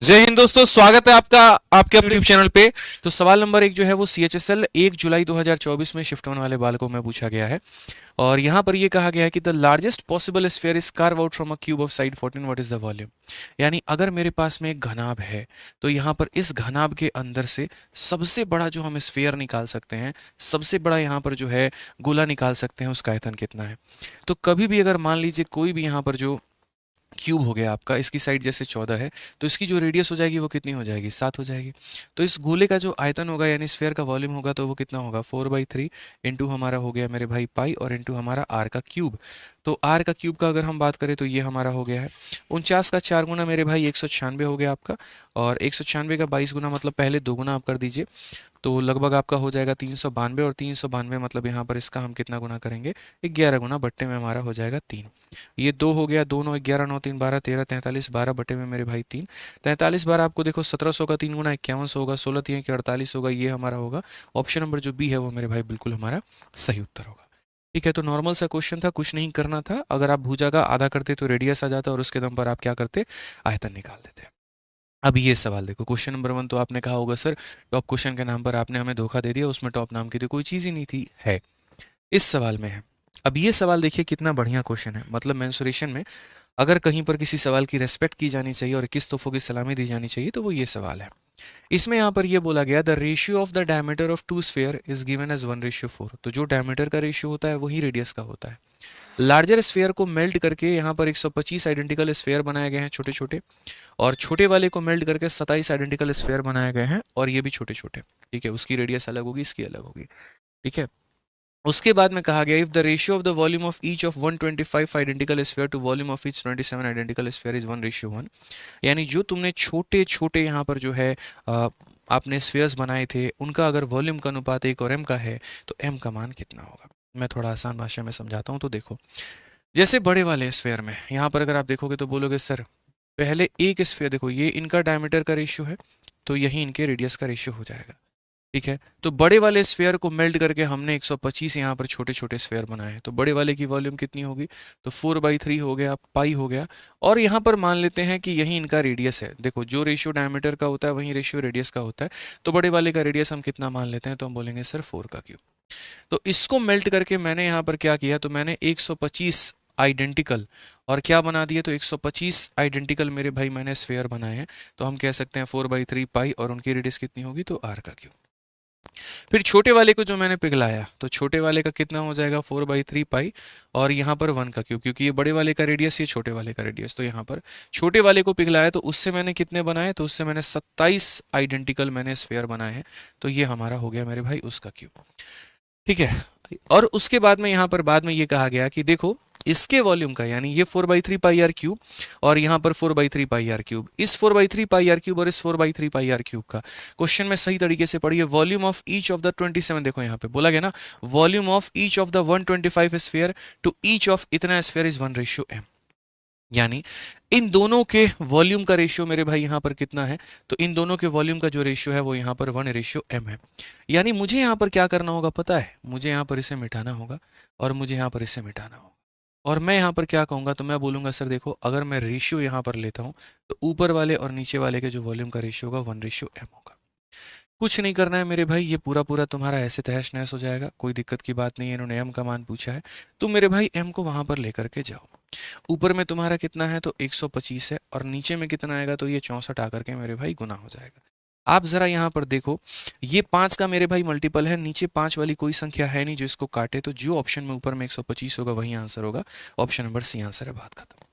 जय हिंद दोस्तों, स्वागत है आपका आपके अपने यूट्यूब चैनल पे। तो सवाल नंबर एक जो है वो CHSL 1 जुलाई 2024 में शिफ्ट होने वाले बालकों में पूछा गया है। और यहाँ पर ये कहा गया है कि the largest possible sphere is carve out from a cube of side 14, what is the volume. यानी अगर मेरे पास में एक घनाभ है तो यहाँ पर इस घनाभ के अंदर से सबसे बड़ा जो हम स्फीयर निकाल सकते हैं, सबसे बड़ा यहाँ पर जो है गोला निकाल सकते हैं, उसका आयतन कितना है। तो कभी भी अगर मान लीजिए कोई भी यहाँ पर जो क्यूब हो गया आपका, इसकी साइड जैसे 14 है तो इसकी जो रेडियस हो जाएगी वो कितनी हो जाएगी, 7 हो जाएगी। तो इस गोले का जो आयतन होगा यानी स्फेयर का वॉल्यूम होगा तो वो कितना होगा, 4/3 इंटू हमारा हो गया मेरे भाई पाई और इंटू हमारा आर का क्यूब। तो आर का क्यूब का अगर हम बात करें तो ये हमारा हो गया है 49 का 4 गुना मेरे भाई 196 हो गया आपका। और 196 का 22 गुना मतलब पहले 2 गुना आप कर दीजिए तो लगभग आपका हो जाएगा 392। और 392 मतलब यहाँ पर इसका हम कितना गुना करेंगे, 11 गुना, बट्टे में हमारा हो जाएगा 3। ये 2 हो गया, 2 9 11 9 3 12 13 43 12 बटे में मेरे भाई 3। 43 बार आपको देखो 1700 का 3 गुना 5100 होगा, 16 3 के 48 होगा, ये हमारा होगा ऑप्शन नंबर जो बी है वो मेरे भाई बिल्कुल हमारा सही उत्तर होगा। ठीक है, तो नॉर्मल सा क्वेश्चन था, कुछ नहीं करना था। अगर आप भुजा का आधा करते तो रेडियस आ जाता और उसके दम पर आप क्या करते, आयतन निकाल देते। अब ये सवाल देखो, क्वेश्चन नंबर 1 तो आपने कहा होगा सर टॉप क्वेश्चन के नाम पर आपने हमें धोखा दे दिया, उसमें टॉप नाम की तो कोई चीज़ ही नहीं थी, है इस सवाल में है। अब ये सवाल देखिए कितना बढ़िया क्वेश्चन है, मतलब मेंसुरेशन में अगर कहीं पर किसी सवाल की रेस्पेक्ट की जानी चाहिए और किस तोहफों की सलामी दी जानी चाहिए तो वो ये सवाल है। इसमें यहाँ पर ये बोला गया the ratio of the diameter of two sphere is given as 1:4। तो जो डायमीटर का रेशियो होता है वही रेडियस का होता है। लार्जर स्फीयर को मेल्ट करके यहाँ पर 125 आइडेंटिकल स्फीयर बनाए गए हैं छोटे छोटे, और छोटे वाले को मेल्ट करके 27 आइडेंटिकल स्फीयर बनाए गए हैं और ये भी छोटे छोटे। ठीक है, उसकी रेडियस अलग होगी, इसकी अलग होगी। ठीक है, उसके बाद में कहा गया if the ratio of the volume of each of 125 identical sphere to volume of each 27 identical sphere is 1:1। यानी जो तुमने छोटे छोटे यहाँ पर जो है आपने स्फीयर्स बनाए थे उनका अगर वॉल्यूम का अनुपात 1 और m का है तो m का मान कितना होगा। मैं थोड़ा आसान भाषा में समझाता हूँ। तो देखो, जैसे बड़े वाले स्फीयर में यहाँ पर अगर आप देखोगे तो बोलोगे सर पहले एक स्फीयर देखो, ये इनका डायमीटर का रेशियो है तो यही इनके रेडियस का रेशियो हो जाएगा। ठीक है, तो बड़े वाले स्फीयर को मेल्ट करके हमने 125 यहाँ पर छोटे छोटे स्फीयर बनाए हैं, तो बड़े वाले की वॉल्यूम कितनी होगी, तो 4/3 हो गया, पाई हो गया। और यहाँ पर मान लेते हैं कि यही इनका रेडियस है। देखो, जो रेशियो डायमीटर का होता है वही रेशियो रेडियस का होता है। तो बड़े वाले का रेडियस हम कितना मान लेते हैं, तो हम बोलेंगे सर 4 का क्यूब। तो इसको मेल्ट करके मैंने यहाँ पर क्या किया, तो मैंने 125 आइडेंटिकल और क्या बना दिए, तो 125 आइडेंटिकल मेरे भाई मैंने स्फीयर बनाए हैं। तो हम कह सकते हैं 4/3 पाई और उनकी रेडियस कितनी होगी, तो आर का क्यूब। फिर छोटे वाले को जो मैंने पिघलाया तो छोटे वाले का कितना हो जाएगा, 4/3 पाई और यहाँ पर 1 का क्यूब, क्योंकि ये बड़े वाले का रेडियस, ये छोटे वाले का रेडियस। तो यहाँ पर छोटे वाले को पिघलाया तो उससे मैंने कितने बनाए, तो उससे मैंने 27 आइडेंटिकल मैंने स्फीयर बनाए हैं। तो ये हमारा हो गया मेरे भाई उसका क्यूब। ठीक है, और उसके बाद में यहाँ पर बाद में ये कहा गया कि देखो इसके वॉल्यूम का, यानी ये 4/3 पाई आर क्यूब और यहाँ पर 4/3 पाई आर क्यूब, इस 4/3 पाई आर क्यूब और इस 4/3 पाई आर क्यूब का क्वेश्चन में सही तरीके से पढ़िए। Volume of each of the 27, देखो यहाँ पे बोला गया ना, volume of each of the 125 sphere to each of इतना स्फीयर इज 1:m। यानी इन दोनों के वॉल्यूम का रेशियो मेरे भाई यहाँ पर कितना है, तो इन दोनों के वॉल्यूम का जो रेशियो है वो यहाँ पर 1:m है। यानी मुझे यहाँ पर क्या करना होगा पता है, मुझे यहाँ पर इसे मिटाना होगा और मुझे यहाँ पर इसे मिटाना होगा। और मैं यहाँ पर क्या कहूँगा, तो मैं बोलूँगा सर देखो अगर मैं रेशियो यहाँ पर लेता हूँ तो ऊपर वाले और नीचे वाले के जो वॉल्यूम का रेशियो होगा 1:m होगा। कुछ नहीं करना है मेरे भाई, ये पूरा पूरा तुम्हारा ऐसे तहस नहस हो जाएगा, कोई दिक्कत की बात नहीं है। इन्होंने m का मान पूछा है तो मेरे भाई m को वहां पर लेकर के जाओ। ऊपर में तुम्हारा कितना है, तो 125 है और नीचे में कितना आएगा, तो ये 64 आकर के मेरे भाई गुना हो जाएगा। आप जरा यहाँ पर देखो, ये 5 का मेरे भाई मल्टीपल है, नीचे 5 वाली कोई संख्या है नहीं जो इसको काटे, तो जो ऑप्शन में ऊपर में 125 होगा वही आंसर होगा। ऑप्शन नंबर सी आंसर है, बात खत्म।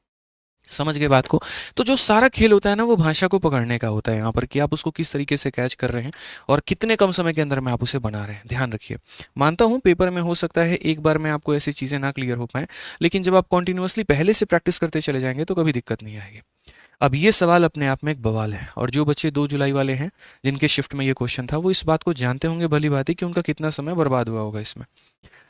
समझ गए बात को। तो जो सारा खेल होता है ना वो भाषा को पकड़ने का होता है यहाँ पर, कि आप उसको किस तरीके से कैच कर रहे हैं और कितने कम समय के अंदर में आप उसे बना रहे हैं, ध्यान रखिए। मानता हूँ पेपर में हो सकता है एक बार में आपको ऐसी चीज़ें ना क्लियर हो पाए, लेकिन जब आप कॉन्टिन्यूसली पहले से प्रैक्टिस करते चले जाएंगे तो कभी दिक्कत नहीं आएगी। अब ये सवाल अपने आप में एक बवाल है, और जो बच्चे 2 जुलाई वाले हैं जिनके शिफ्ट में ये क्वेश्चन था वो इस बात को जानते होंगे भली बात ही कि उनका कितना समय बर्बाद हुआ होगा इसमें।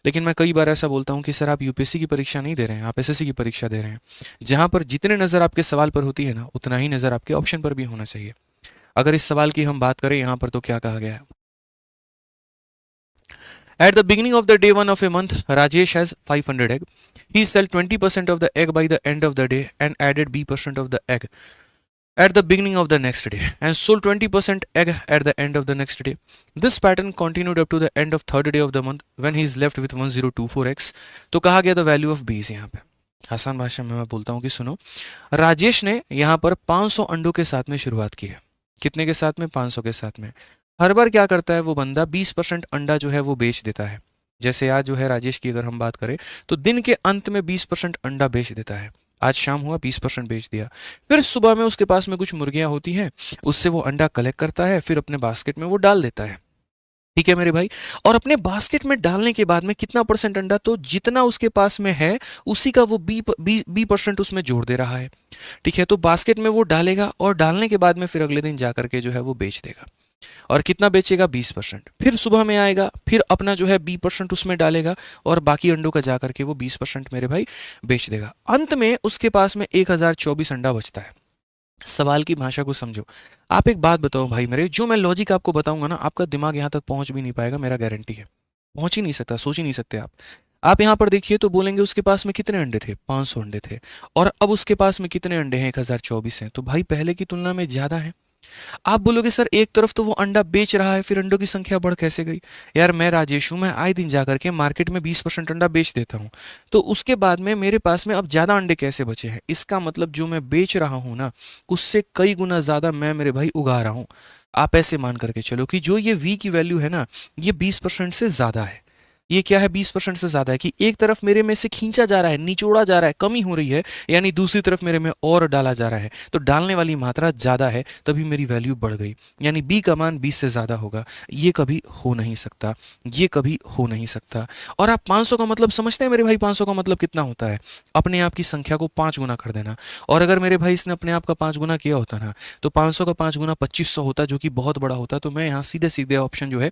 लेकिन मैं कई बार ऐसा बोलता हूँ कि सर आप यूपीएससी की परीक्षा नहीं दे रहे हैं, आप एसएससी की परीक्षा दे रहे हैं, जहाँ पर जितने नज़र आपके सवाल पर होती है ना उतना ही नज़र आपके ऑप्शन पर भी होना चाहिए। अगर इस सवाल की हम बात करें यहाँ पर तो क्या कहा गया है, at the beginning of the day 1 of a month Rajesh has 500 egg. He sell 20% of the egg by the end of the day and added B% of the egg at the beginning of the next day and sold 20% egg at the end of the next day. This pattern continued up to the end of third day of the month when he is left with 1024x. तो कहा गया the value of B यहाँ पे। आसान भाषा में मैं बोलता हूँ कि सुनो, राजेश ने यहाँ पर 500 अंडों के साथ में शुरुआत की है। कितने के साथ में? 500 के साथ में। हर बार क्या करता है वो बंदा 20% अंडा जो है वो बेच देता है। जैसे आज जो है राजेश की अगर हम बात करें तो दिन के अंत में 20% अंडा बेच देता है। आज शाम हुआ 20% बेच दिया। फिर सुबह में उसके पास में कुछ मुर्गियां होती हैं, उससे वो अंडा कलेक्ट करता है, फिर अपने बास्केट में वो डाल देता है। ठीक है मेरे भाई। और अपने बास्केट में डालने के बाद में कितना परसेंट अंडा? तो जितना उसके पास में है उसी का वो बी परसेंट उसमें जोड़ दे रहा है। ठीक है, तो बास्केट में वो डालेगा और डालने के बाद में फिर अगले दिन जा करके जो है वो बेच देगा। और कितना बेचेगा? 20%। फिर सुबह में आएगा, फिर अपना जो है 20% उसमें डालेगा और बाकी अंडों का जा करके वो 20% मेरे भाई बेच देगा। अंत में उसके पास में 1024 अंडा बचता है। सवाल की भाषा को समझो। आप एक बात बताओ भाई मेरे, जो मैं लॉजिक आपको बताऊंगा ना, आपका दिमाग यहाँ तक पहुंच भी नहीं पाएगा, मेरा गारंटी है। पहुंच ही नहीं सकता, सोच ही नहीं सकते आप यहाँ पर देखिए तो बोलेंगे उसके पास में कितने अंडे थे? 500 अंडे थे। और अब उसके पास में कितने अंडे हैं? 1024 हैं। तो भाई पहले की तुलना में ज्यादा है। आप बोलोगे सर एक तरफ तो वो अंडा बेच रहा है, फिर अंडों की संख्या बढ़ कैसे गई? यार मैं राजेश हूं, मैं आए दिन जाकर के मार्केट में 20% अंडा बेच देता हूं, तो उसके बाद में मेरे पास में अब ज्यादा अंडे कैसे बचे हैं? इसका मतलब जो मैं बेच रहा हूं ना, उससे कई गुना ज्यादा मैं मेरे भाई उगा रहा हूं। आप ऐसे मान करके चलो कि जो ये वी की वैल्यू है ना, ये 20% से ज्यादा है। ये क्या है? 20% से ज्यादा है कि एक तरफ मेरे में से खींचा जा रहा है, निचोड़ा जा रहा है, कमी हो रही है, यानी दूसरी तरफ मेरे में और डाला जा रहा है। तो डालने वाली मात्रा ज्यादा है, तभी मेरी वैल्यू बढ़ गई, यानी बी का मान 20 से ज्यादा होगा। ये कभी हो नहीं सकता, ये कभी हो नहीं सकता। और आप 500 का मतलब समझते हैं मेरे भाई? 500 का मतलब कितना होता है? अपने आप की संख्या को 5 गुना कर देना। और अगर मेरे भाई इसने अपने आप का 5 गुना किया होता ना, तो 500 का 5 गुना 2500 होता, जो कि बहुत बड़ा होता। तो मैं यहाँ सीधे सीधे ऑप्शन जो है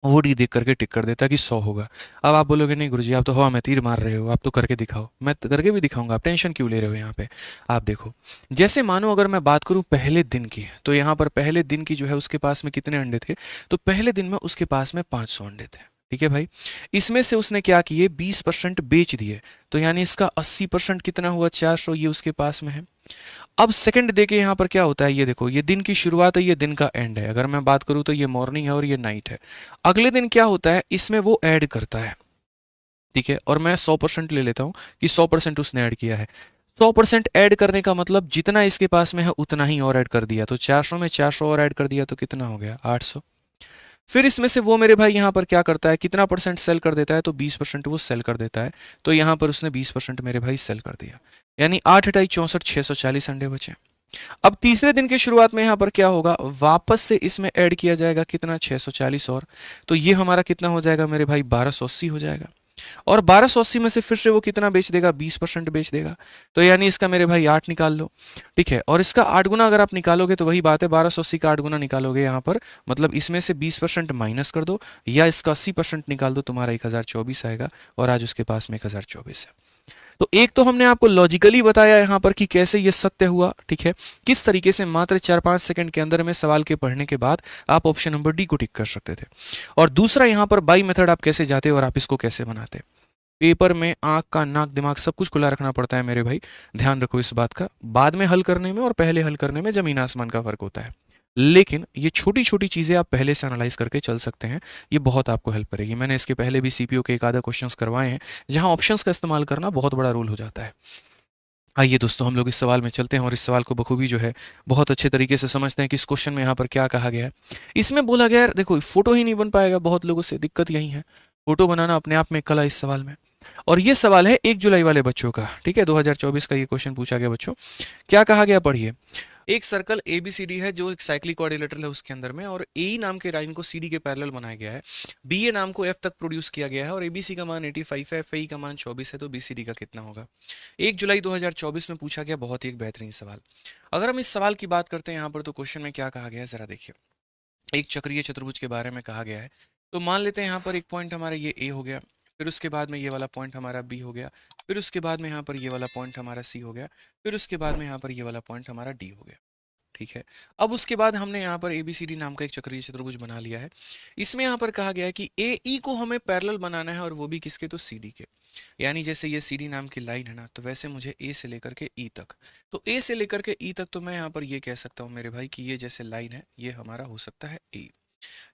वो डी देख करके टिक कर देता कि 100 होगा। अब आप बोलोगे नहीं गुरुजी, आप तो हवा में तीर मार रहे हो, आप तो करके दिखाओ। मैं करके भी दिखाऊंगा, आप टेंशन क्यों ले रहे हो यहाँ पे? आप देखो, जैसे मानो अगर मैं बात करूं पहले दिन की, तो यहाँ पर पहले दिन की जो है उसके पास में कितने अंडे थे? तो पहले दिन में उसके पास में 500 अंडे थे। ठीक है भाई, इसमें से उसने क्या किए? 20% बेच दिए। तो यानी इसका 80% कितना हुआ? 400। ये उसके पास में है। अब सेकंड डे के यहाँ पर क्या होता है? ये देखो, ये दिन की शुरुआत है, ये दिन का एंड है। अगर मैं बात करूँ तो ये मॉर्निंग है और ये नाइट है। अगले दिन क्या होता है? इसमें वो ऐड करता है। ठीक है, और मैं 100% ले लेता हूँ कि 100% उसने ऐड किया है। 100% ऐड करने का मतलब जितना इसके पास में है उतना ही और ऐड कर दिया। तो 400 में 400 और ऐड कर दिया तो कितना हो गया? 800। फिर इसमें से वो मेरे भाई यहाँ पर क्या करता है? कितना परसेंट सेल कर देता है? तो 20% वो सेल कर देता है। तो यहाँ पर उसने 20% मेरे भाई सेल कर दिया, यानी 8 × 64 640 अंडे बचे। अब तीसरे दिन की शुरुआत में यहाँ पर क्या होगा? वापस से इसमें ऐड किया जाएगा कितना? 640 और। तो ये हमारा कितना हो जाएगा मेरे भाई? 1280 हो जाएगा। और 1280 में से फिर से वो कितना बेच देगा? 20% बेच देगा। तो यानी इसका मेरे भाई 8 निकाल लो। ठीक है, और इसका 8 गुना अगर आप निकालोगे तो वही बात है, 1280 का 8 गुना निकालोगे यहाँ पर, मतलब इसमें से 20% माइनस कर दो या इसका 80% निकाल दो, तुम्हारा 1024 आएगा। और आज उसके पास में 1024 है। तो एक तो हमने आपको लॉजिकली बताया यहाँ पर कि कैसे ये सत्य हुआ। ठीक है, किस तरीके से मात्र 4-5 सेकंड के अंदर में सवाल के पढ़ने के बाद आप ऑप्शन नंबर डी को टिक कर सकते थे। और दूसरा यहाँ पर बाई मेथड आप कैसे जाते और आप इसको कैसे बनाते। पेपर में आंख का नाक दिमाग सब कुछ खुला रखना पड़ता है मेरे भाई, ध्यान रखो इस बात का। बाद में हल करने में और पहले हल करने में जमीन आसमान का फर्क होता है, लेकिन ये छोटी छोटी चीज़ें आप पहले से एनालाइज करके चल सकते हैं। ये बहुत आपको हेल्प करेगी। मैंने इसके पहले भी सीपीओ के एक आधा क्वेश्चंस करवाए हैं जहां ऑप्शंस का इस्तेमाल करना बहुत बड़ा रोल हो जाता है। आइए दोस्तों, हम लोग इस सवाल में चलते हैं और इस सवाल को बखूबी जो है बहुत अच्छे तरीके से समझते हैं कि इस क्वेश्चन में यहाँ पर क्या कहा गया है। इसमें बोला गया है, देखो फोटो ही नहीं बन पाएगा, बहुत लोगों से दिक्कत यही है। फोटो बनाना अपने आप में कला इस सवाल में। और ये सवाल है 1 जुलाई वाले बच्चों का। ठीक है, 2024 का ये क्वेश्चन पूछा गया बच्चों। क्या कहा गया पढ़िए। एक सर्कल ABCD है जो एक साइक्लिक क्वाड्रिलेटरल है उसके अंदर में, और AE नाम के लाइन को CD के पैरेलल बनाया गया है। BA नाम को F तक प्रोड्यूस किया गया है और ABC का मान 85 है, FAE का मान 24 है। तो BCD का कितना होगा? 1 जुलाई 2024 में पूछा गया, बहुत ही एक बेहतरीन सवाल। अगर हम इस सवाल की बात करते हैं यहाँ पर, तो क्वेश्चन में क्या कहा गया है जरा देखिए। एक चक्रीय चतुर्भुज के बारे में कहा गया है। तो मान लेते हैं यहाँ पर एक पॉइंट हमारा ये A हो गया, फिर उसके बाद में ये वाला पॉइंट हमारा B हो गया, फिर उसके बाद में यहाँ पर ये वाला पॉइंट हमारा C हो गया, फिर उसके बाद में यहाँ पर ये वाला पॉइंट हमारा D हो गया। ठीक है। अब उसके बाद हमने यहाँ पर ABCD नाम का एक चक्रीय चतुर्भुज बना लिया है। इसमें यहाँ पर कहा गया है कि AE को हमें पैरेलल बनाना है, और वो भी किसके, तो CD के। यानी जैसे ये CD नाम की लाइन है ना, तो वैसे मुझे A से लेकर के E तक, तो A से लेकर के E तक, तो मैं यहाँ पर ये कह सकता हूँ मेरे भाई कि ये जैसे लाइन है, ये हमारा हो सकता है A।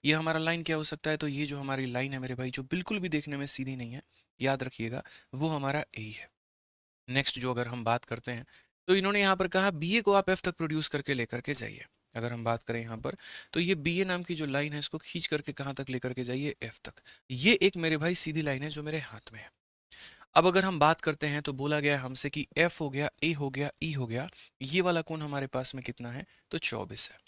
ये हमारा लाइन क्या हो सकता है, तो ये जो हमारी लाइन है मेरे भाई, जो बिल्कुल भी देखने में सीधी नहीं है, याद रखिएगा, वो हमारा A है। नेक्स्ट जो अगर हम बात करते हैं, तो इन्होंने यहाँ पर कहा BA को आप F तक प्रोड्यूस करके लेकर के जाइए। अगर हम बात करें यहाँ पर, तो ये BA नाम की जो लाइन है, इसको खींच करके कहाँ तक लेकर के जाइए, F तक। ये एक मेरे भाई सीधी लाइन है जो मेरे हाथ में है। अब अगर हम बात करते हैं, तो बोला गया है हमसे कि F हो गया, A हो गया, E हो गया, ये वाला कोण हमारे पास में कितना है, तो 24 है।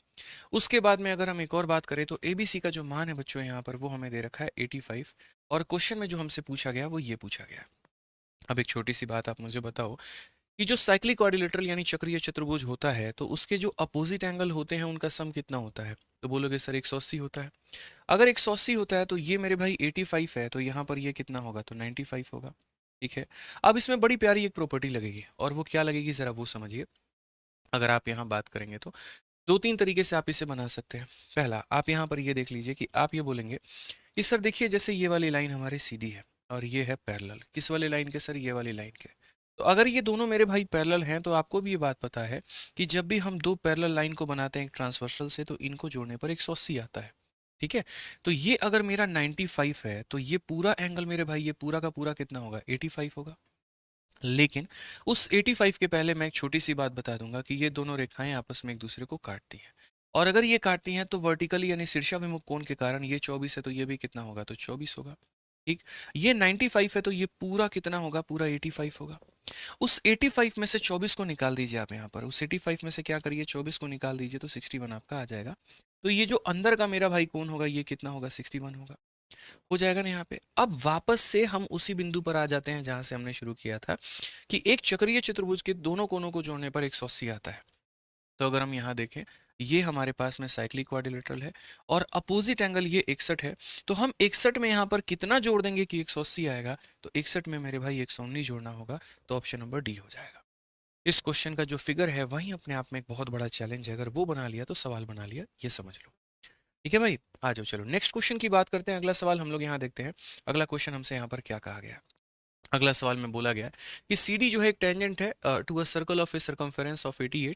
उसके बाद में अगर हम एक और बात करें, तो ABC का जो मान है बच्चों यहाँ पर, वो हमें दे रखा है 85, और क्वेश्चन में जो हमसे पूछा गया वो ये पूछा गया। अब एक छोटी सी बात आप मुझे बताओ कि जो साइक्लिक क्वाड्रिलेटरल यानी चक्रीय चतुर्भुज होता है, तो उसके जो अपोजिट एंगल होते हैं उनका सम कितना होता है, तो बोलोगे सर 180 होता है। अगर 180 होता है, तो ये मेरे भाई 85 है, तो यहाँ पर ये कितना होगा, तो 95 होगा। ठीक है। अब इसमें बड़ी प्यारी एक प्रॉपर्टी लगेगी, और वो क्या लगेगी जरा वो समझिए। अगर आप यहाँ बात करेंगे, तो दो तीन तरीके से आप इसे बना सकते हैं। पहला, आप यहाँ पर ये देख लीजिए कि आप ये बोलेंगे कि सर देखिए, जैसे ये वाली लाइन हमारी सीधी है, और ये है पैरेलल, किस वाले लाइन के, सर ये वाली लाइन के। तो अगर ये दोनों मेरे भाई पैरेलल हैं, तो आपको भी ये बात पता है कि जब भी हम दो पैरेलल लाइन को बनाते हैं एक ट्रांसवर्सल से, तो इनको जोड़ने पर 180 आता है। ठीक है। तो ये अगर मेरा 95 है, तो ये पूरा एंगल मेरे भाई, ये पूरा का पूरा कितना होगा, 85 होगा। लेकिन उस 85 के पहले मैं एक छोटी सी बात बता दूंगा कि ये दोनों रेखाएं आपस में एक दूसरे को काटती हैं, और अगर ये काटती हैं, तो वर्टिकली यानी शीर्षाभिमुख कोण के कारण ये 24 है, तो ये भी कितना होगा, तो 24 होगा। ठीक। ये 95 है, तो ये पूरा कितना होगा, पूरा 85 होगा। उस 85 में से 24 को निकाल दीजिए आप यहाँ पर, उस 85 में से क्या करिए, 24 को निकाल दीजिए, तो 61 आपका आ जाएगा। तो ये जो अंदर का मेरा भाई कोण होगा, ये कितना होगा, 61 होगा। हो जाएगा ना यहाँ पे। अब वापस से हम उसी बिंदु पर आ जाते हैं जहां से हमने शुरू किया था, कि एक चक्रीय चतुर्भुज के दोनों कोनों को जोड़ने पर 180 आता है। तो अगर हम यहाँ देखें, ये हमारे पास में साइक्लिक क्वाड्रिलेटरल है, और अपोजिट एंगल ये 61 है, तो हम 61 में यहाँ पर कितना जोड़ देंगे कि 180 आएगा, तो 61 में मेरे भाई 119 जोड़ना होगा, तो ऑप्शन नंबर डी हो जाएगा। इस क्वेश्चन का जो फिगर है वही अपने आप में एक बहुत बड़ा चैलेंज है, अगर वो बना लिया तो सवाल बना लिया, ये समझ लो। ठीक है भाई, आ जाओ, चलो नेक्स्ट क्वेश्चन की बात करते हैं। अगला सवाल हम लोग यहाँ देखते हैं। अगला क्वेश्चन हमसे यहाँ पर क्या कहा गया। अगला सवाल में बोला गया है कि CD जो है एक टेंजेंट है to a circle of a circumference of 88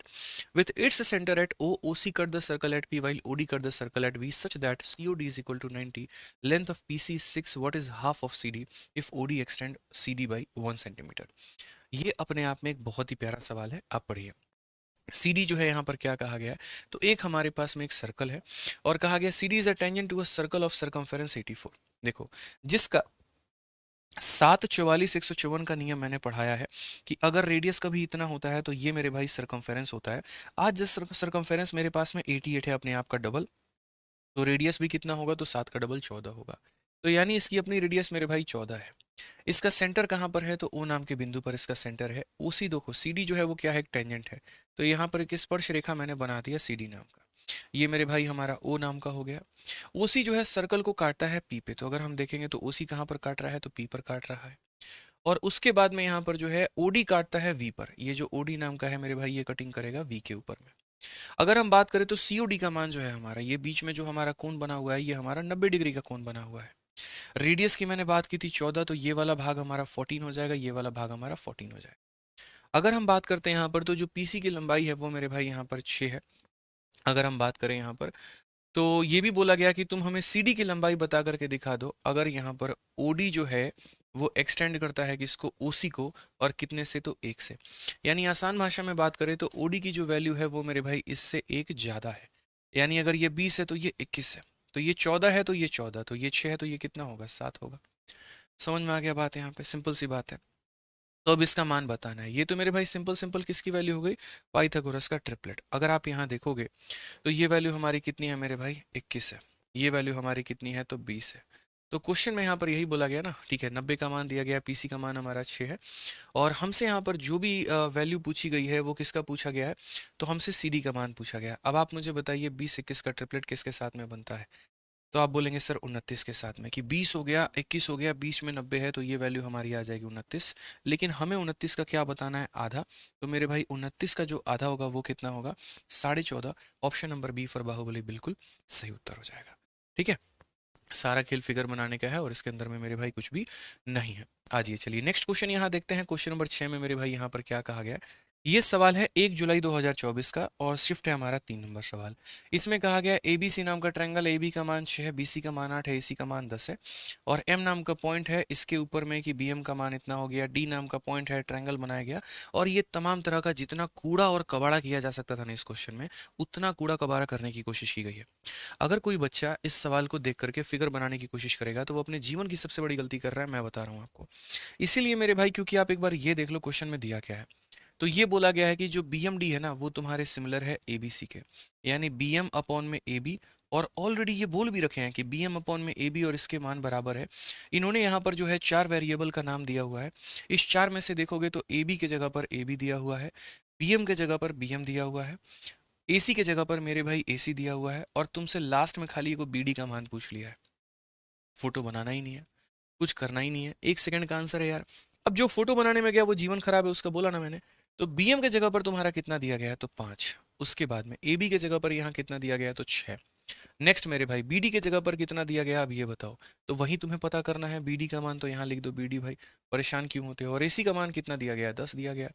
with its centre at O, OC cut the circle at P while OD cut the circle at V such that COD is equal to 90, length of PC is 6, what is half of CD if OD extend CD by 1 cm। ये अपने आप में एक बहुत ही प्यारा सवाल है, आप पढ़िए। CD जो है यहाँ पर क्या कहा गया है, तो एक हमारे पास में एक सर्कल है, और कहा गया CD is a tangent to a circle of circumference 84। देखो, जिसका 7 44 154 का नियम मैंने पढ़ाया है कि अगर रेडियस कभी इतना होता है, तो ये मेरे भाई सर्कमफेरेंस होता है। आज जिस सर्कमफेरेंस मेरे पास में 88 है, अपने आप का डबल, तो रेडियस भी कितना होगा, तो 7 का डबल 14 होगा। तो यानी इसकी अपनी रेडियस मेरे भाई 14 है। इसका सेंटर कहाँ पर है, तो O नाम के बिंदु पर इसका सेंटर है। OC देखो, CD जो है वो क्या है, एक टेंजेंट है, तो यहाँ पर एक स्पर्श रेखा मैंने बना दिया CD नाम का। ये मेरे भाई हमारा O नाम का हो गया। OC जो है सर्कल को काटता है P पे, तो अगर हम देखेंगे तो OC कहाँ पर काट रहा है, तो P पर काट रहा है। और उसके बाद में यहाँ पर जो है OD काटता है V पर। ये जो OD नाम का है मेरे भाई, ये कटिंग करेगा V के ऊपर में। अगर हम बात करें, तो COD का मान जो है हमारा, ये बीच में जो हमारा कोण बना हुआ है, ये हमारा 90 डिग्री का कोण बना हुआ है। रेडियस की मैंने बात की थी 14, तो ये वाला भाग हमारा 14 हो जाएगा, ये वाला भाग हमारा 14 हो जाएगा। अगर हम बात करते हैं यहाँ पर, तो जो PC की लंबाई है वो मेरे भाई यहाँ पर 6 है। अगर हम बात करें यहाँ पर, तो ये भी बोला गया कि तुम हमें CD की लंबाई बता करके दिखा दो। अगर यहाँ पर OD जो है वो एक्सटेंड करता है किसको, OC को, और कितने से, तो 1 से। यानी आसान भाषा में बात करें, तो OD की जो वैल्यू है वो मेरे भाई इससे 1 ज़्यादा है। यानी अगर ये 20 है, तो ये 21 है, तो ये 14 है, तो ये 14, तो ये 6 है, तो ये कितना होगा, 7 होगा। समझ में आ गया बात, यहाँ पे सिंपल सी बात है। तो अब इसका मान बताना है। ये तो मेरे भाई सिंपल सिंपल किसकी वैल्यू हो गई, पाइथागोरस का ट्रिपलेट। अगर आप यहाँ देखोगे, तो ये वैल्यू हमारी कितनी है मेरे भाई, 21 है। ये वैल्यू हमारी कितनी है, तो 20 है। तो क्वेश्चन में यहाँ पर यही बोला गया ना, ठीक है, 90 का मान दिया गया, PC का मान हमारा 6 है, और हमसे यहाँ पर जो भी वैल्यू पूछी गई है वो किसका पूछा गया है, तो हमसे CD का मान पूछा गया है। अब आप मुझे बताइए 20 21 का ट्रिपलेट किसके साथ में बनता है, तो आप बोलेंगे सर 29 के साथ में कि 20 हो गया, 21 हो गया, 20 में 90 है तो ये वैल्यू हमारी आ जाएगी 29। लेकिन हमें 29 का क्या बताना है, आधा। तो मेरे भाई 29 का जो आधा होगा वो कितना होगा, 14.5। Option number B for Baahubali बिल्कुल सही उत्तर हो जाएगा। ठीक है, सारा खेल फिगर बनाने का है और इसके अंदर में मेरे भाई कुछ भी नहीं है। आइए चलिए नेक्स्ट क्वेश्चन यहाँ देखते हैं। क्वेश्चन नंबर 6 में मेरे भाई यहाँ पर क्या कहा गया है। ये सवाल है 1 जुलाई 2024 का और शिफ्ट है हमारा 3 नंबर सवाल। इसमें कहा गया एबीसी नाम का ट्रायंगल, एबी का मान 6 है, बीसी का मान 8 है, एसी का मान 10 है और एम नाम का पॉइंट है इसके ऊपर में कि बीएम का मान इतना हो गया, डी नाम का पॉइंट है, ट्रायंगल बनाया गया और ये तमाम तरह का जितना कूड़ा और कबाड़ा किया जा सकता था ना इस क्वेश्चन में, उतना कूड़ा कबाड़ा करने की कोशिश की गई है। अगर कोई बच्चा इस सवाल को देख करके फिगर बनाने की कोशिश करेगा तो वो अपने जीवन की सबसे बड़ी गलती कर रहा है, मैं बता रहा हूँ आपको। इसीलिए मेरे भाई, क्योंकि आप एक बार ये देख लो क्वेश्चन में दिया क्या है। तो ये बोला गया है कि जो BMD है ना वो तुम्हारे सिमिलर है ABC के, यानी BM अपॉन में AB। और ऑलरेडी ये बोल भी रखे हैं कि BM अपॉन में AB और इसके मान बराबर है। इन्होंने यहाँ पर जो है 4 वेरिएबल का नाम दिया हुआ है। इस 4 में से देखोगे तो AB के जगह पर AB दिया हुआ है, BM के जगह पर BM दिया हुआ है, AC के जगह पर मेरे भाई AC दिया हुआ है और तुमसे लास्ट में खाली को BD का मान पूछ लिया है। फोटो बनाना ही नहीं है, कुछ करना ही नहीं है, 1 सेकंड का आंसर है यार। अब जो फोटो बनाने में गया वो जीवन खराब है उसका, बोला ना मैंने। तो BM के जगह पर तुम्हारा कितना दिया गया है, तो 5। उसके बाद में AB के जगह पर यहाँ कितना दिया गया है, तो 6। नेक्स्ट मेरे भाई BD के जगह पर कितना दिया गया, अब ये बताओ। तो वही तुम्हें पता करना है, BD का मान तो यहाँ लिख दो BD भाई, परेशान क्यों होते हो। और AC का मान कितना दिया गया है, 10 दिया गया।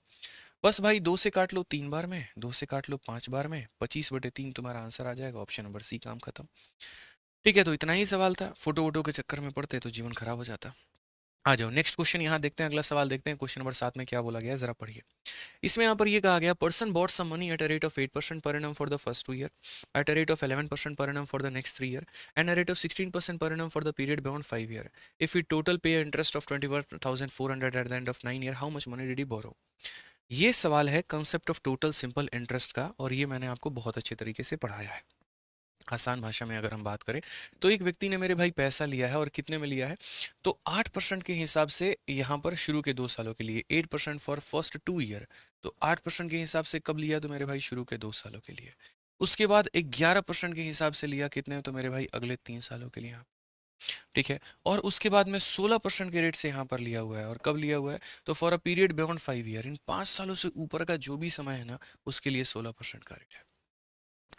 बस भाई 2 से काट लो 3 बार में, 2 से काट लो 5 बार में, 25/3 तुम्हारा आंसर आ जाएगा। ऑप्शन नंबर सी, काम खत्म। ठीक है, तो इतना ही सवाल था। फोटो वोटो के चक्कर में पड़ते तो जीवन खराब हो जाता। आ जाओ नेक्स्ट क्वेश्चन यहाँ देखते हैं, अगला सवाल देखते हैं। क्वेश्चन नंबर 7 में क्या बोला गया है, जरा पढ़िए। इसमें यहाँ पर ये कहा गया, person bought some money at a rate of 8% per annum for the first 2 year, at a rate of 11% per annum for the next 3 year and a rate of 16% per annum for the period beyond 5 year. If he total pay interest of 21,400 at the end of 9 year, how much money did he borrow. ये सवाल है concept of total simple interest का और ये मैंने आपको बहुत अच्छे तरीके से पढ़ाया है। आसान भाषा में अगर हम बात करें तो एक व्यक्ति ने मेरे भाई पैसा लिया है और कितने में लिया है, तो 8% के हिसाब से यहाँ पर शुरू के 2 सालों के लिए, 8% फॉर फर्स्ट 2 ईयर। तो 8% के हिसाब से कब लिया, तो मेरे भाई शुरू के 2 सालों के लिए। उसके बाद 11% के हिसाब से लिया कितने, तो मेरे भाई अगले 3 सालों के लिए। ठीक है, और उसके बाद में 16% के रेट से यहाँ पर लिया हुआ है। और कब लिया हुआ है, तो for a period beyond 5 year, इन 5 सालों से ऊपर का जो भी समय है ना उसके लिए 16% का रेट है।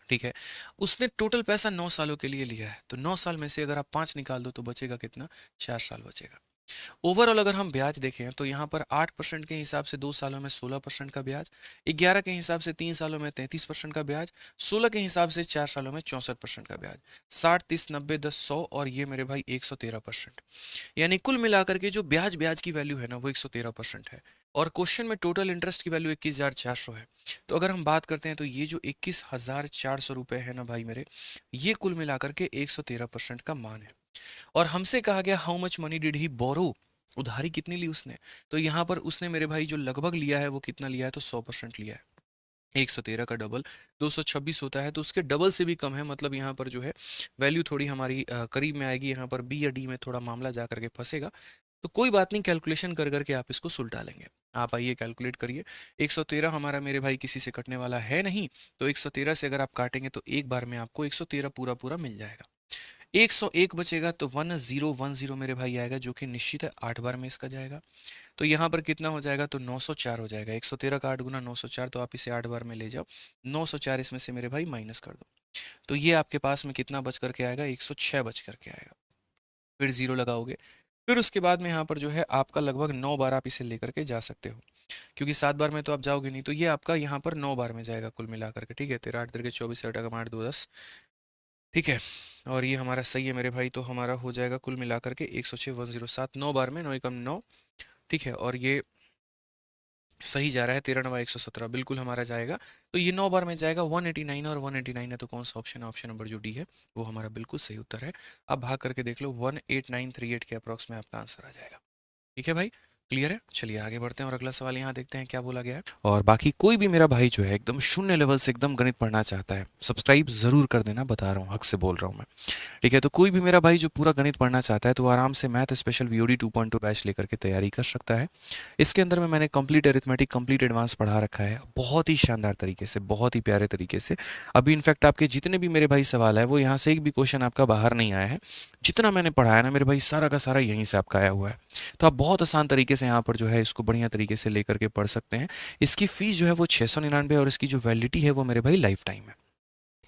ठीक है, उसने टोटल पैसा 9 सालों के लिए लिया है, तो 9 साल में से अगर आप 5 निकाल दो तो बचेगा कितना, 4 साल बचेगा। ओवरऑल अगर हम ब्याज देखें तो यहाँ पर 8% के हिसाब से 2 सालों में 16% का ब्याज, 11 के हिसाब से 3 सालों में 33% का ब्याज, 16 के हिसाब से 4 सालों में 64% का ब्याज, 60 30 90 10 100 और ये मेरे भाई 113%। यानी कुल मिलाकर के जो ब्याज ब्याज की वैल्यू है ना वो 113% है। और क्वेश्चन में टोटल इंटरेस्ट की वैल्यू 21,400 है। तो अगर हम बात करते हैं तो ये जो 21,400 रुपए है ना भाई मेरे, ये कुल मिलाकर के 113% का मान है। और हमसे कहा गया how much money did he borrow, उधारी कितनी ली उसने। तो यहाँ पर उसने मेरे भाई जो लगभग लिया है वो कितना लिया है, तो 100% लिया है। 113 का डबल 226 होता है, तो उसके डबल से भी कम है। मतलब यहाँ पर जो है वैल्यू थोड़ी हमारी करीब में आएगी। यहाँ पर बी या डी में थोड़ा मामला जा करके फंसेगा। तो कोई बात नहीं, कैलकुलेशन कर करके आप इसको सुलटा लेंगे। आप आइए कैलकुलेट करिए। 113 हमारा मेरे भाई किसी से कटने वाला है नहीं, तो 113 से अगर आप काटेंगे तो एक बार में आपको 113 पूरा पूरा मिल जाएगा। 101 बचेगा तो 1010 मेरे भाई आएगा, जो कि निश्चित है 8 बार में इसका जाएगा। तो यहाँ पर कितना हो जाएगा, तो 904 हो जाएगा। 113 का 8 गुना 904, तो आप इसे 8 बार में ले जाओ। 904 इसमें से मेरे भाई माइनस कर दो, तो ये आपके पास में कितना बच करके आएगा, 106 बच करके आएगा। फिर जीरो लगाओगे, फिर उसके बाद में यहाँ पर जो है आपका लगभग 9 बार आप इसे लेकर के जा सकते हो, क्योंकि 7 बार में तो आप जाओगे नहीं। तो ये आपका यहाँ पर 9 बार में जाएगा कुल मिलाकर के। ठीक है, 13 8 13 24 8 8 2 10। ठीक है, और ये हमारा सही है मेरे भाई। तो हमारा हो जाएगा कुल मिलाकर के 106 107, 9 बार में 9 एकम 9। ठीक है, और ये सही जा रहा है, 13 9 117 बिल्कुल हमारा जाएगा। तो ये 9 बार में जाएगा। 189 और 189 है, तो कौन सा ऑप्शन है, ऑप्शन नंबर जो डी है वो हमारा बिल्कुल सही उत्तर है। अब भाग करके देख लो, 18938 के अप्रॉक्स में आपका आंसर आ जाएगा। ठीक है भाई, क्लियर है? चलिए आगे बढ़ते हैं और अगला सवाल यहाँ देखते हैं क्या बोला गया है। और बाकी कोई भी मेरा भाई जो है एकदम शून्य लेवल से एकदम गणित पढ़ना चाहता है, सब्सक्राइब जरूर कर देना, बता रहा हूँ, हक से बोल रहा हूँ मैं। ठीक है, तो कोई भी मेरा भाई जो पूरा गणित पढ़ना चाहता है तो वो आराम से मैथ स्पेशल वीओडी 2.2 बैच लेकर के तैयारी कर सकता है। इसके अंदर में मैंने कंप्लीट अरिथमेटिक, कंप्लीट एडवांस पढ़ा रखा है, बहुत ही शानदार तरीके से, बहुत ही प्यारे तरीके से। अभी इनफैक्ट आपके जितने भी मेरे भाई सवाल है वो यहाँ से एक भी क्वेश्चन आपका बाहर नहीं आया है। जितना मैंने पढ़ाया ना मेरे भाई, सारा का सारा यहीं से आपका आया हुआ है। तो आप बहुत आसान तरीके से यहाँ पर जो है इसको बढ़िया तरीके से लेकर के पढ़ सकते हैं। इसकी फीस जो है वो 699 और इसकी जो वैलिडिटी है वो मेरे भाई लाइफ टाइम है।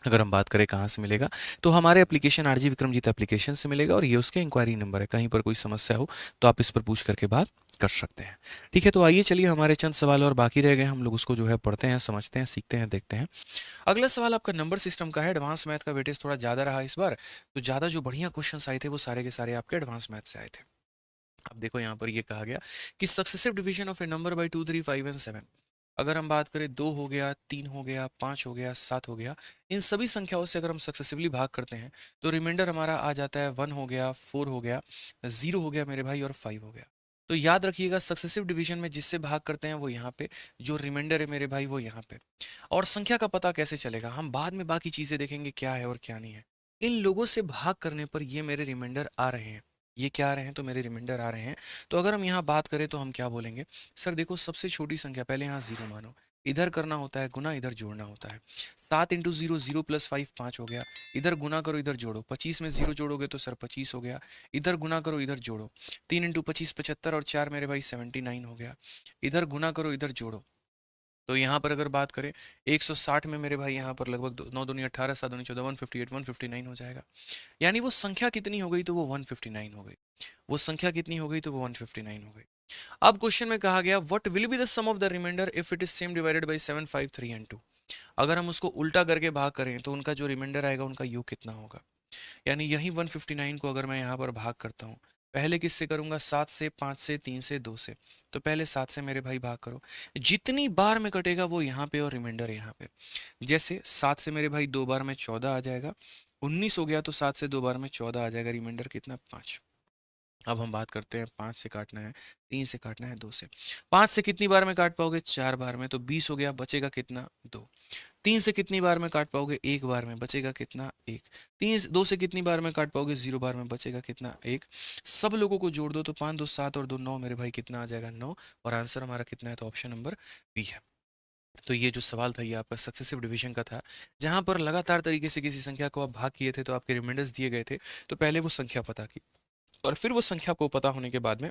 अगर हम बात करें कहाँ से मिलेगा, तो हमारे एप्लीकेशन आरजी विक्रमजीत एप्लीकेशन से मिलेगा और ये उसके इंक्वायरी नंबर है। कहीं पर कोई समस्या हो तो आप इस पर पूछ करके बात कर सकते हैं। ठीक है, तो आइए चलिए हमारे चंद सवाल और बाकी रह गए, हम लोग उसको जो है पढ़ते हैं, समझते हैं, सीखते हैं, देखते हैं। अगला सवाल आपका नंबर सिस्टम का है। एडवांस मैथ का वेटेज थोड़ा ज़्यादा रहा इस बार, तो ज़्यादा जो बढ़िया क्वेश्चन आए थे वो सारे के सारे आपके एडवांस मैथ से आए थे। अब देखो यहाँ पर ये कहा गया कि successive division of A number by 2, 3, 5 and 7। अगर हम बात करें 2 हो गया, 3 हो गया, 5 हो गया, 7 हो गया, इन सभी संख्याओं से अगर हम सक्सेसिवली भाग करते हैं तो रिमाइंडर हमारा आ जाता है 1 हो गया, 4 हो गया, 0 हो गया मेरे भाई और 5 हो गया। तो याद रखिएगा सक्सेसिव डिवीजन में जिससे भाग करते हैं वो यहाँ पे, जो रिमाइंडर है मेरे भाई वो यहाँ पे। और संख्या का पता कैसे चलेगा, हम बाद में बाकी चीजें देखेंगे क्या है और क्या नहीं है। इन लोगों से भाग करने पर ये मेरे रिमाइंडर आ रहे हैं, ये क्या आ रहे हैं, तो मेरे रिमाइंडर आ रहे हैं। तो अगर हम यहाँ बात करें तो हम क्या बोलेंगे, सर देखो सबसे छोटी संख्या पहले यहाँ 0 मानो, इधर करना होता है गुना, इधर जोड़ना होता है। 7 इंटू 0, 0 प्लस 5, 5 हो गया। इधर गुना करो, इधर जोड़ो, 25 में 0 जोड़ोगे तो सर 25 हो गया। इधर गुना करो, इधर जोड़ो, 3 इंटू 25 75 और 4 मेरे भाई 79 हो गया। इधर गुना करो, इधर जोड़ो, तो यहाँ पर अगर बात करें 160 में मेरे भाई यहाँ पर लगभग 9 दूनी 18, 7 दूनी 14, 158, 159 हो जाएगा। यानी वो संख्या कितनी हो गई, तो वो 159 हो गई। वो संख्या कितनी हो गई, तो वो 159 हो गई। अब क्वेश्चन में कहा गया what will be the sum of the remainder if it is same divided by 7, 5, 3 and 2। अगर हम उसको उल्टा करके भाग करें तो उनका जो रिमाइंडर आएगा उनका योग कितना होगा। यानी यही 159 को अगर मैं यहाँ पर भाग करता हूँ, पहले किससे करूंगा, 7 से, 5 से, 3 से, 2 से। तो पहले 7 से मेरे भाई भाग करो, जितनी बार में कटेगा वो यहाँ पे और रिमाइंडर यहाँ पे। जैसे 7 से मेरे भाई 2 बार में 14 आ जाएगा, 19 हो गया, तो 7 से 2 बार में 14 आ जाएगा, रिमाइंडर कितना, 5। अब हम बात करते हैं 5 से काटना है, 3 से काटना है, 2 से। 5 से कितनी बार में काट पाओगे, 4 बार में, तो 20 हो गया, बचेगा कितना, 2। 3 से कितनी बार में काट पाओगे, 1 बार में, बचेगा कितना, 1। 2 से कितनी बार में काट पाओगे, 0 बार में, बचेगा कितना, 1। सब लोगों को जोड़ दो तो 5 2 7 और 2 9 मेरे भाई कितना आ जाएगा, 9। और आंसर हमारा कितना है, तो ऑप्शन नंबर बी है। तो ये जो सवाल था ये आपका सक्सेसिव डिवीजन का था, जहां पर लगातार तरीके से किसी संख्या को आप भाग किए थे तो आपके रिमाइंडर्स दिए गए थे, तो पहले वो संख्या पता की और फिर वो संख्या को पता होने के बाद में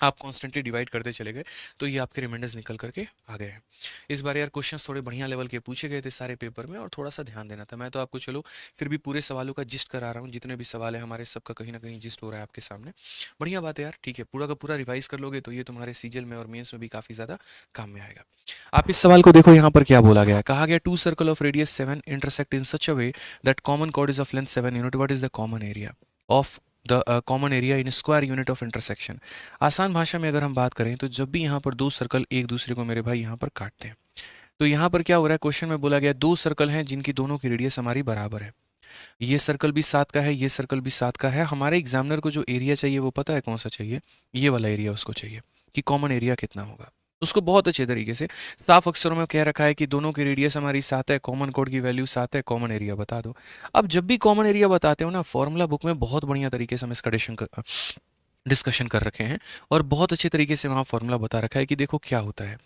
आप कॉन्स्टेंटली डिवाइड करते चले गए, तो ये आपके रिमाइंडर्स निकल करके आ गए हैं। इस बार यार क्वेश्चंस थोड़े बढ़िया लेवल के पूछे गए थे सारे पेपर में और थोड़ा सा ध्यान देना था। मैं तो आपको चलो फिर भी पूरे सवालों का जिस्ट करा रहा हूँ, जितने भी सवाल है हमारे सबका कहीं ना कहीं जिस्ट हो रहा है आपके सामने। बढ़िया बात है यार, ठीक है, पूरा का पूरा रिवाइज कर लोगे तो ये तुम्हारे सीजल में और मेंस में भी काफी ज्यादा काम में आएगा। आप इस सवाल को देखो, यहाँ पर क्या बोला गया है, कहा गया 2 circle of radius 7 intersect in such a way that common chord is of length 7 unit, what is the common area of the common area in square unit of intersection. आसान भाषा में अगर हम बात करें तो जब भी यहाँ पर 2 सर्कल एक दूसरे को मेरे भाई यहाँ पर काटते हैं, तो यहाँ पर क्या हो रहा है, क्वेश्चन में बोला गया 2 सर्कल हैं जिनकी दोनों की रेडियस हमारी बराबर है। ये सर्कल भी 7 का है, ये सर्कल भी 7 का है। हमारे एग्जामिनर को जो एरिया चाहिए वो पता है कौन सा चाहिए, ये वाला एरिया उसको चाहिए कि कॉमन एरिया कितना होगा। उसको बहुत अच्छे तरीके से साफ अक्षरों में कह रखा है कि दोनों की रेडियस हमारी 7 है, कॉमन कोड की वैल्यू 7 है, कॉमन एरिया बता दो। अब जब भी कॉमन एरिया बताते हो ना, फॉर्मूला बुक में बहुत बढ़िया तरीके से हम इसका डिस्कशन कर रखे हैं और बहुत अच्छे तरीके से वहाँ फॉर्मूला बता रखा है कि देखो क्या होता है,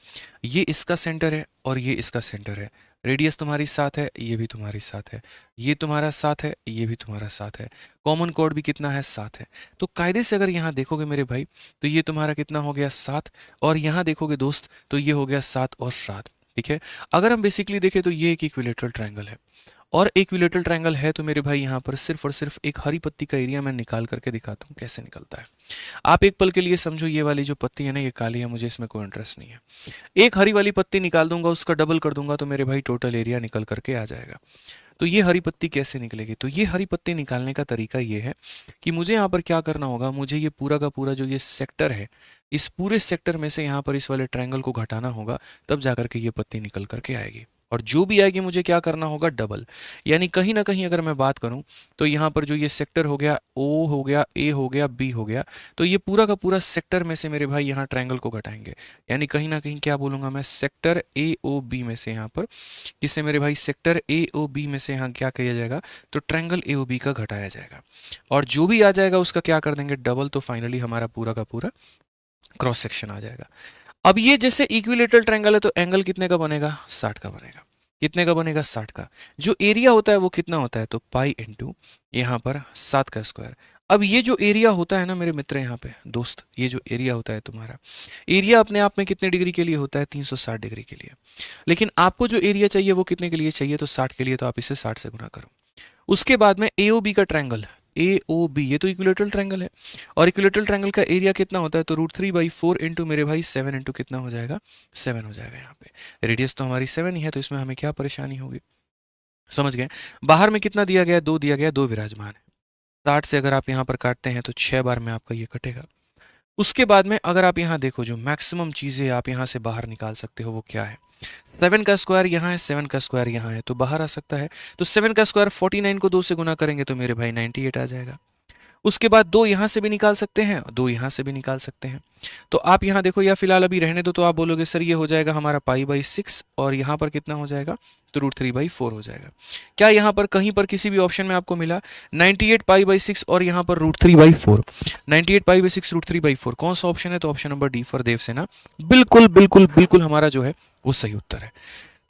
ये इसका सेंटर है और ये इसका सेंटर है, रेडियस तुम्हारी 7 है, ये भी तुम्हारी 7 है, ये तुम्हारा 7 है, ये भी तुम्हारा 7 है, कॉमन कोड भी कितना है, 7 है। तो कायदे से अगर यहाँ देखोगे मेरे भाई तो ये तुम्हारा कितना हो गया, 7, और यहाँ देखोगे दोस्त तो ये हो गया 7 और 7। ठीक है, अगर हम बेसिकली देखें तो ये एक इक्विलेटरल ट्रायंगल है, और इक्विलेटरल ट्रायंगल है तो मेरे भाई यहाँ पर सिर्फ और सिर्फ एक हरी पत्ती का एरिया मैं निकाल करके दिखाता हूँ कैसे निकलता है। आप एक पल के लिए समझो, ये वाली जो पत्ती है ना ये काली है, मुझे इसमें कोई इंटरेस्ट नहीं है। एक हरी वाली पत्ती निकाल दूंगा, उसका डबल कर दूंगा तो मेरे भाई टोटल एरिया निकल करके आ जाएगा। तो ये हरी पत्ती कैसे निकलेगी, तो ये हरी पत्ती निकालने का तरीका ये है कि मुझे यहाँ पर क्या करना होगा, मुझे ये पूरा का पूरा जो ये सेक्टर है, इस पूरे सेक्टर में से यहाँ पर इस वाले ट्रायंगल को घटाना होगा, तब जाकर के ये पत्ती निकल करके आएगी। और जो भी आएगी मुझे क्या करना होगा, डबल। यानी कहीं ना कहीं अगर मैं बात करूं तो यहाँ पर जो ये सेक्टर हो गया, ओ हो गया, ए हो गया, बी हो गया, तो ये पूरा का पूरा सेक्टर में से मेरे भाई यहाँ ट्रायंगल को घटाएंगे। यानी कहीं ना कहीं क्या बोलूंगा मैं, सेक्टर ए ओ बी में से यहाँ पर किससे मेरे भाई, सेक्टर ए ओ बी में से यहाँ क्या किया जाएगा, तो ट्रायंगल ए ओ बी का घटाया जाएगा। और जो भी आ जाएगा उसका क्या कर देंगे, डबल। तो फाइनली हमारा पूरा का पूरा क्रॉस सेक्शन आ जाएगा। अब ये जैसे इक्विलेटरल ट्रायंगल है तो एंगल कितने का बनेगा, 60 का बनेगा। कितने का बनेगा, 60 का। जो एरिया होता है वो कितना होता है, तो पाई इंटू यहाँ पर 7 का स्क्वायर। अब ये जो एरिया होता है ना मेरे मित्र, यहाँ पे दोस्त, ये जो एरिया होता है तुम्हारा, एरिया अपने आप में कितने डिग्री के लिए होता है, 360 डिग्री के लिए। लेकिन आपको जो एरिया चाहिए वो कितने के लिए चाहिए, तो 60 के लिए, तो आप इसे 60 से गुना करो। उसके बाद में AOB का ट्रायंगल, AOB ये तो इक्विलेटरल ट्रायंगल है, और इक्विलेटरल ट्रायंगल का एरिया कितना होता है, तो √3/4 इंटू मेरे भाई 7 इंटू कितना हो जाएगा, 7 हो जाएगा। यहाँ पे रेडियस तो हमारी 7 ही है, तो इसमें हमें क्या परेशानी होगी, समझ गए। बाहर में कितना दिया गया, 2 दिया गया, 2 विराजमान है। 60 से अगर आप यहाँ पर काटते हैं तो 6 बार में आपका ये कटेगा। उसके बाद में अगर आप यहाँ देखो, जो मैक्सिमम चीज़ें आप यहाँ से बाहर निकाल सकते हो वो क्या है, 7 का स्क्वायर यहाँ है, 7 का स्क्वायर यहाँ है, तो बाहर आ सकता है। तो 7 का स्क्वायर 49 को 2 से गुना करेंगे तो मेरे भाई 98 आ जाएगा। उसके बाद 2 यहाँ से भी निकाल सकते हैं, 2 यहाँ से भी निकाल सकते हैं। तो आप यहाँ देखो, या फिलहाल अभी रहने दो, तो आप बोलोगे सर ये हो जाएगा हमारा π/6, और यहाँ पर कितना हो जाएगा, तो √3/4 हो जाएगा। क्या यहाँ पर कहीं पर किसी भी ऑप्शन में आपको मिला 98 π/6 और यहाँ पर √3/4, 98 π/6 √3/4, कौन सा ऑप्शन है, तो option number D for Devasena. बिल्कुल बिल्कुल बिल्कुल हमारा जो है वो सही उत्तर है।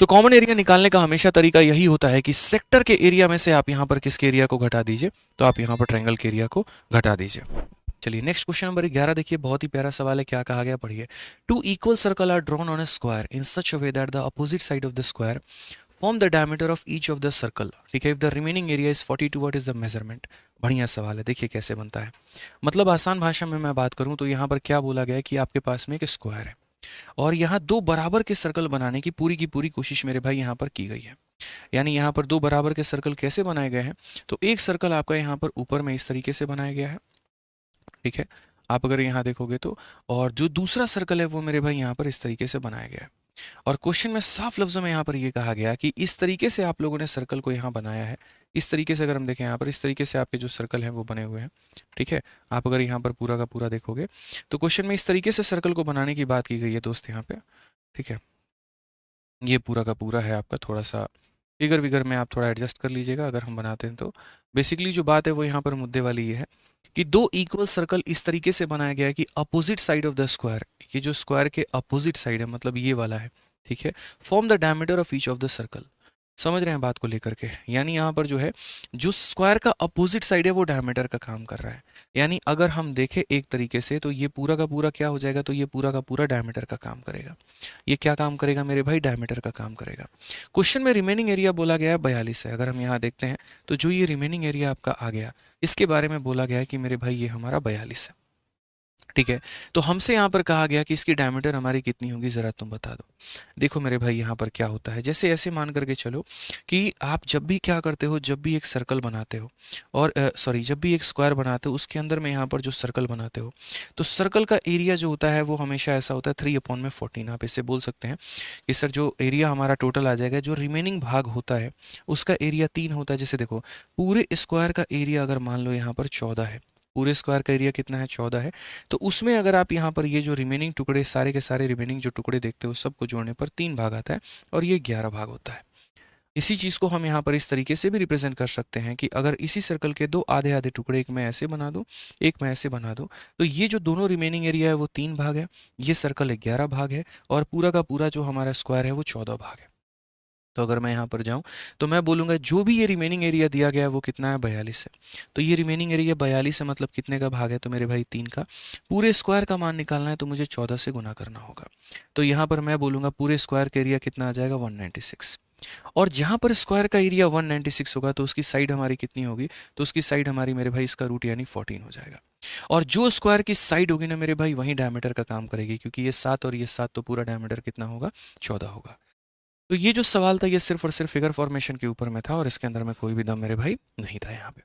तो कॉमन एरिया निकालने का हमेशा तरीका यही होता है कि सेक्टर के एरिया में से आप यहाँ पर किसके एरिया को घटा दीजिए, तो आप यहाँ पर ट्रायंगल के एरिया को घटा दीजिए। चलिए नेक्स्ट क्वेश्चन नंबर 11 देखिए, बहुत ही प्यारा सवाल है, क्या कहा गया पढ़िए। 2 equal circle are drawn on a square in such a way that the opposite side of the square form the diameter of each of the circle. ठीक है, if the remaining area is 42, what is the measurement. बढ़िया सवाल है, देखिए कैसे बनता है। मतलब आसान भाषा में मैं बात करूं तो यहाँ पर क्या बोला गया है कि आपके पास में एक स्क्वायर है, और यहाँ 2 बराबर के सर्कल बनाने की पूरी कोशिश मेरे भाई यहाँ पर की गई है। यानी यहाँ पर 2 बराबर के सर्कल कैसे बनाए गए हैं, तो एक सर्कल आपका यहाँ पर ऊपर में इस तरीके से बनाया गया है, ठीक है, आप अगर यहाँ देखोगे तो, और जो दूसरा सर्कल है वो मेरे भाई यहाँ पर इस तरीके से बनाया गया है। और क्वेश्चन में साफ लफ्जों में यहाँ पर ये कहा गया कि इस तरीके से आप लोगों ने सर्कल को यहाँ बनाया है। इस तरीके से अगर हम देखें यहाँ पर, इस तरीके से आपके जो सर्कल हैं वो बने हुए हैं, ठीक है। आप अगर यहाँ पर पूरा का पूरा देखोगे तो क्वेश्चन में इस तरीके से सर्कल को बनाने की बात की गई है दोस्त यहाँ पे, ठीक है। ये पूरा का पूरा है आपका, थोड़ा सा फिगर विगर में आप थोड़ा एडजस्ट कर लीजिएगा अगर हम बनाते हैं तो। बेसिकली जो बात है वो यहाँ पर मुद्दे वाली ये है कि 2 इक्वल सर्कल इस तरीके से बनाया गया है कि opposite side of the square, ये जो स्क्वायर के अपोजिट साइड है मतलब ये वाला है, ठीक है, form the diameter of each of the circle. समझ रहे हैं बात को लेकर के, यानी यहाँ पर जो है जो स्क्वायर का अपोजिट साइड है वो डायमीटर का काम कर रहा है। यानी अगर हम देखें एक तरीके से तो ये पूरा का पूरा क्या हो जाएगा, तो ये पूरा का पूरा डायमीटर का काम करेगा। ये क्या काम करेगा मेरे भाई, डायमीटर का काम करेगा। क्वेश्चन में रिमेनिंग एरिया बोला गया है 42 है। अगर हम यहाँ देखते हैं तो जो ये रिमेनिंग एरिया आपका आ गया, इसके बारे में बोला गया है कि मेरे भाई ये हमारा 42 है, ठीक है। तो हमसे यहाँ पर कहा गया कि इसकी डायमीटर हमारी कितनी होगी, ज़रा तुम बता दो। देखो मेरे भाई यहाँ पर क्या होता है, जैसे ऐसे मान करके चलो कि आप जब भी क्या करते हो, जब भी एक सर्कल बनाते हो और सॉरी जब भी एक स्क्वायर बनाते हो उसके अंदर में यहाँ पर जो सर्कल बनाते हो तो सर्कल का एरिया जो होता है वो हमेशा ऐसा होता है 3/14। आप इससे बोल सकते हैं कि सर जो एरिया हमारा टोटल आ जाएगा, जो रिमेनिंग भाग होता है उसका एरिया 3 होता है। जैसे देखो पूरे स्क्वायर का एरिया अगर मान लो यहाँ पर 14 है, पूरे स्क्वायर का एरिया कितना है, 14 है, तो उसमें अगर आप यहाँ पर ये जो रिमेनिंग टुकड़े सारे के सारे रिमेनिंग जो टुकड़े देखते हो सबको जोड़ने पर 3 भाग आता है और ये 11 भाग होता है। इसी चीज़ को हम यहाँ पर इस तरीके से भी रिप्रेजेंट कर सकते हैं कि अगर इसी सर्कल के 2 आधे आधे टुकड़े, एक मैं ऐसे बना दूँ एक मैं ऐसे बना दूँ, तो ये जो दोनों रिमेनिंग एरिया है वो 3 भाग है, ये सर्कल 11 भाग है, और पूरा का पूरा जो हमारा स्क्वायर है वो 14 भाग है। तो अगर मैं यहाँ पर जाऊँ तो मैं बोलूँगा जो भी ये रिमेनिंग एरिया दिया गया है वो कितना है, 42 है। तो ये रिमेनिंग एरिया 42 है, मतलब कितने का भाग है, तो मेरे भाई 3 का। पूरे स्क्वायर का मान निकालना है तो मुझे 14 से गुना करना होगा। तो यहाँ पर मैं बोलूँगा पूरे स्क्वायर का एरिया कितना आ जाएगा, 196। और जहाँ पर स्क्वायर का एरिया 196 होगा तो उसकी साइड हमारी कितनी होगी, तो उसकी साइड हमारी मेरे भाई इसका रूट यानी 14 हो जाएगा। और जो स्क्वायर की साइड होगी ना मेरे भाई वही डायमीटर का काम करेगी, क्योंकि ये 7 और ये 7 तो पूरा डायमीटर कितना होगा, 14 होगा। तो ये जो सवाल था ये सिर्फ और सिर्फ फिगर फॉर्मेशन के ऊपर में था और इसके अंदर में कोई भी दम मेरे भाई नहीं था यहाँ पे।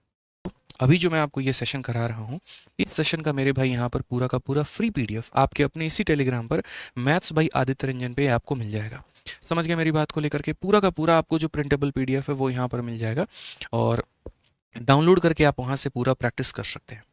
अभी जो मैं आपको ये सेशन करा रहा हूँ, इस सेशन का मेरे भाई यहाँ पर पूरा का पूरा फ्री पीडीएफ आपके अपने इसी टेलीग्राम पर मैथ्स बाई आदित्य रंजन पे आपको मिल जाएगा। समझ गए मेरी बात को लेकर के? पूरा का पूरा आपको जो प्रिंटेबल पीडीएफ है वो यहाँ पर मिल जाएगा और डाउनलोड करके आप वहाँ से पूरा प्रैक्टिस कर सकते हैं।